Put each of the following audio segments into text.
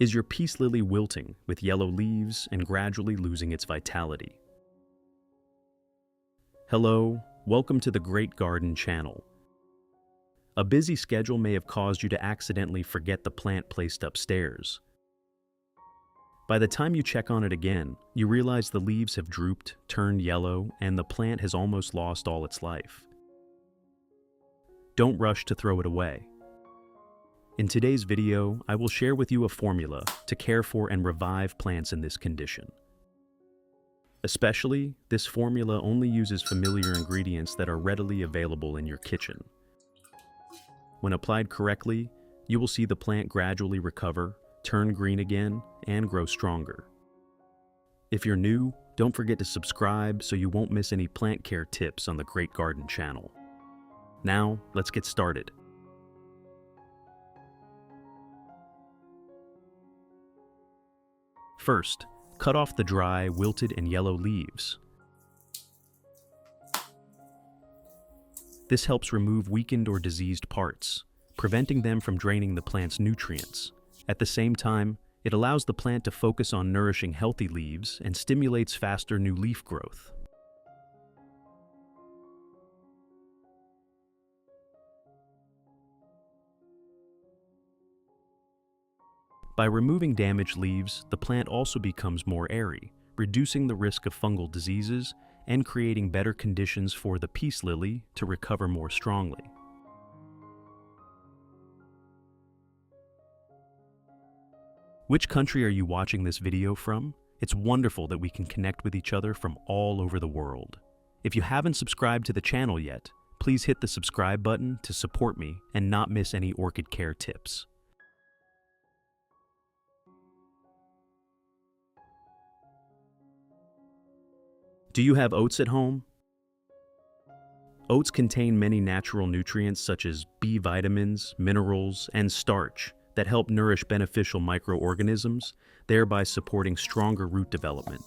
Is your peace lily wilting with yellow leaves and gradually losing its vitality? Hello, welcome to the Great Garden channel. A busy schedule may have caused you to accidentally forget the plant placed upstairs. By the time you check on it again, you realize the leaves have drooped, turned yellow, and the plant has almost lost all its life. Don't rush to throw it away. In today's video, I will share with you a formula to care for and revive plants in this condition. Especially, this formula only uses familiar ingredients that are readily available in your kitchen. When applied correctly, you will see the plant gradually recover, turn green again, and grow stronger. If you're new, don't forget to subscribe so you won't miss any plant care tips on the Great Garden channel. Now, let's get started. First, cut off the dry, wilted, and yellow leaves. This helps remove weakened or diseased parts, preventing them from draining the plant's nutrients. At the same time, it allows the plant to focus on nourishing healthy leaves and stimulates faster new leaf growth. By removing damaged leaves, the plant also becomes more airy, reducing the risk of fungal diseases and creating better conditions for the peace lily to recover more strongly. Which country are you watching this video from? It's wonderful that we can connect with each other from all over the world. If you haven't subscribed to the channel yet, please hit the subscribe button to support me and not miss any orchid care tips. Do you have oats at home? Oats contain many natural nutrients such as B vitamins, minerals, and starch that help nourish beneficial microorganisms, thereby supporting stronger root development.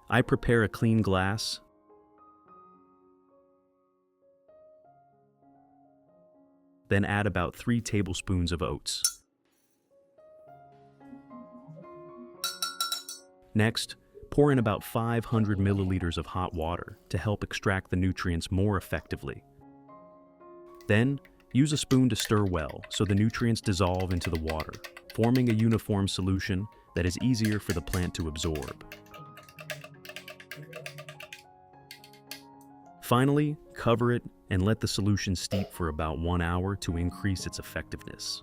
I prepare a clean glass, then add about 3 tablespoons of oats. Next, pour in about 500 milliliters of hot water to help extract the nutrients more effectively. Then, use a spoon to stir well so the nutrients dissolve into the water, forming a uniform solution that is easier for the plant to absorb. Finally, cover it and let the solution steep for about 1 hour to increase its effectiveness.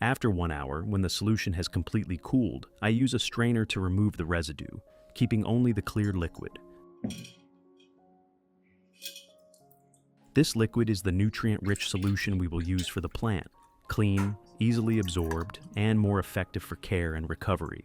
After 1 hour, when the solution has completely cooled, I use a strainer to remove the residue, keeping only the clear liquid. This liquid is the nutrient-rich solution we will use for the plant, clean, easily absorbed, and more effective for care and recovery.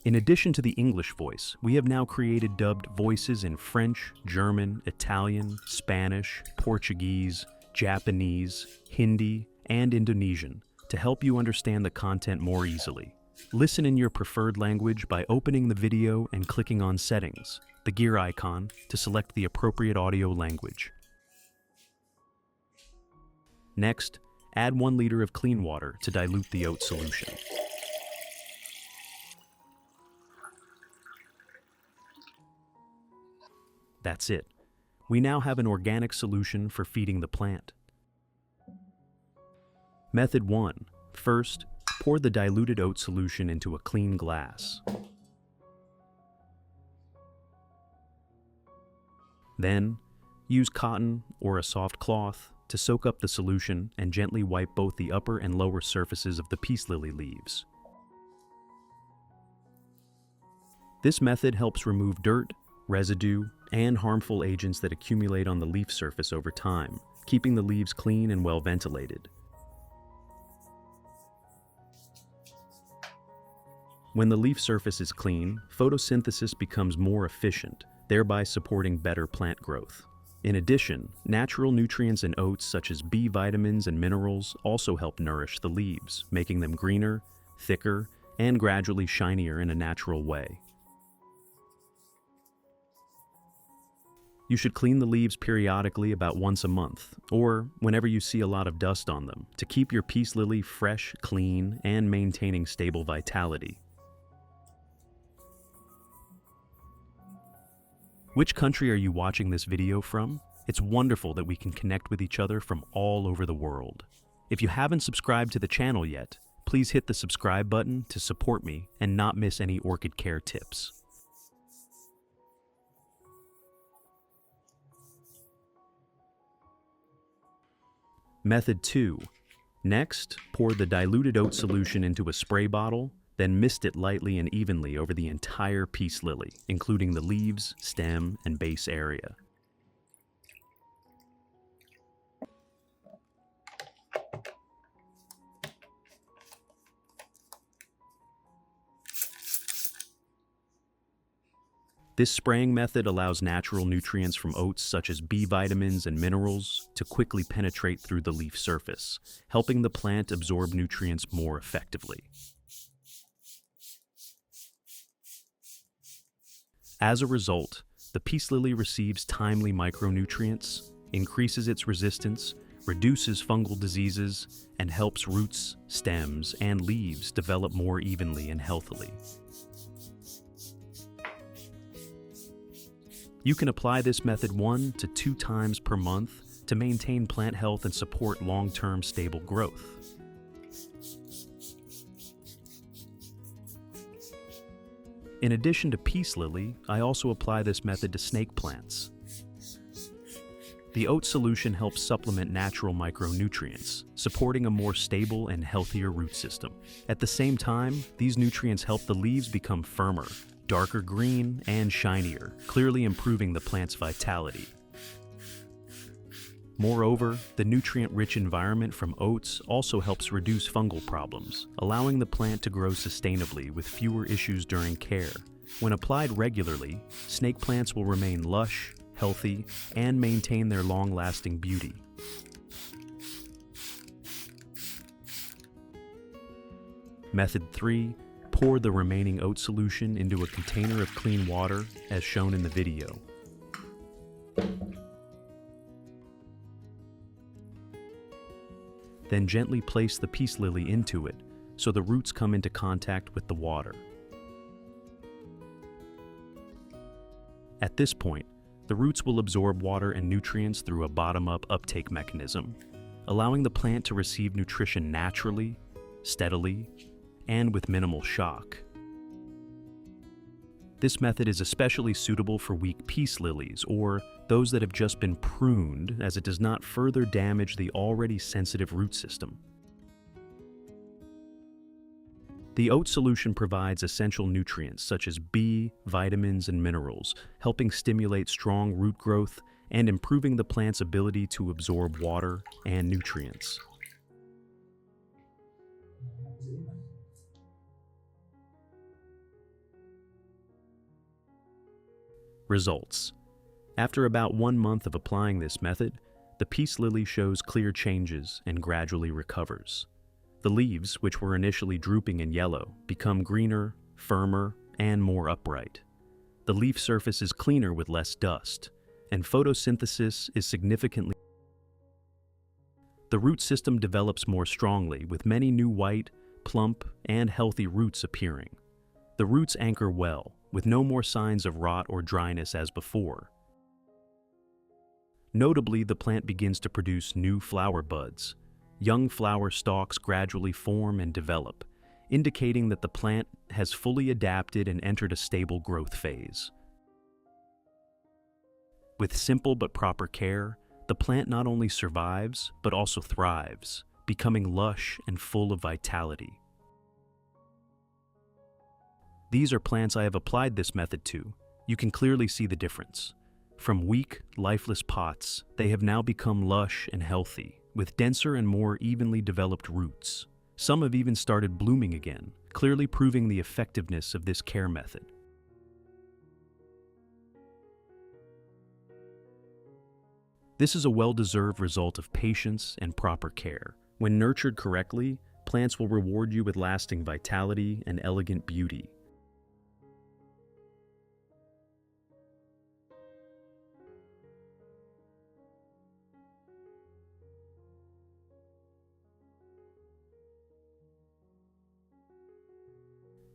In addition to the English voice, we have now created dubbed voices in French, German, Italian, Spanish, Portuguese, Japanese, Hindi, and Indonesian to help you understand the content more easily. Listen in your preferred language by opening the video and clicking on Settings, the gear icon, to select the appropriate audio language. Next, add 1 liter of clean water to dilute the oat solution. That's it. We now have an organic solution for feeding the plant. Method 1. First, pour the diluted oat solution into a clean glass. Then, use cotton or a soft cloth to soak up the solution and gently wipe both the upper and lower surfaces of the peace lily leaves. This method helps remove dirt, residue, and harmful agents that accumulate on the leaf surface over time, keeping the leaves clean and well ventilated. When the leaf surface is clean, photosynthesis becomes more efficient, thereby supporting better plant growth. In addition, natural nutrients in oats such as B vitamins and minerals also help nourish the leaves, making them greener, thicker, and gradually shinier in a natural way. You should clean the leaves periodically about once a month, or whenever you see a lot of dust on them, to keep your peace lily fresh, clean, and maintaining stable vitality. Which country are you watching this video from? It's wonderful that we can connect with each other from all over the world. If you haven't subscribed to the channel yet, please hit the subscribe button to support me and not miss any orchid care tips. Method 2. Next, pour the diluted oat solution into a spray bottle, then mist it lightly and evenly over the entire peace lily, including the leaves, stem, and base area. This spraying method allows natural nutrients from oats such as B vitamins and minerals to quickly penetrate through the leaf surface, helping the plant absorb nutrients more effectively. As a result, the peace lily receives timely micronutrients, increases its resistance, reduces fungal diseases, and helps roots, stems, and leaves develop more evenly and healthily. You can apply this method 1 to 2 times per month to maintain plant health and support long-term stable growth. In addition to peace lily, I also apply this method to snake plants. The oat solution helps supplement natural micronutrients, supporting a more stable and healthier root system. At the same time, these nutrients help the leaves become firmer, darker green, and shinier, clearly improving the plant's vitality. Moreover, the nutrient-rich environment from oats also helps reduce fungal problems, allowing the plant to grow sustainably with fewer issues during care. When applied regularly, snake plants will remain lush, healthy, and maintain their long-lasting beauty. Method 3. Pour the remaining oat solution into a container of clean water, as shown in the video. Then gently place the peace lily into it, so the roots come into contact with the water. At this point, the roots will absorb water and nutrients through a bottom-up uptake mechanism, allowing the plant to receive nutrition naturally, steadily, and with minimal shock. This method is especially suitable for weak peace lilies or those that have just been pruned, as it does not further damage the already sensitive root system. The oat solution provides essential nutrients such as B, vitamins, and minerals, helping stimulate strong root growth and improving the plant's ability to absorb water and nutrients. Results. After about 1 month of applying this method, the peace lily shows clear changes and gradually recovers. The leaves, which were initially drooping and yellow, become greener, firmer, and more upright. The leaf surface is cleaner with less dust, and photosynthesis is significantly. The root system develops more strongly, with many new white, plump, and healthy roots appearing. The roots anchor well, with no more signs of rot or dryness as before. Notably, the plant begins to produce new flower buds. Young flower stalks gradually form and develop, indicating that the plant has fully adapted and entered a stable growth phase. With simple but proper care, the plant not only survives, but also thrives, becoming lush and full of vitality. These are plants I have applied this method to. You can clearly see the difference. From weak, lifeless pots, they have now become lush and healthy, with denser and more evenly developed roots. Some have even started blooming again, clearly proving the effectiveness of this care method. This is a well-deserved result of patience and proper care. When nurtured correctly, plants will reward you with lasting vitality and elegant beauty.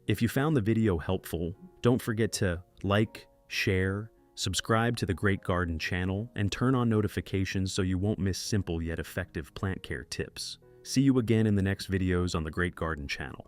If you found the video helpful, don't forget to like, share, subscribe to the Great Garden channel, and turn on notifications so you won't miss simple yet effective plant care tips. See you again in the next videos on the Great Garden channel.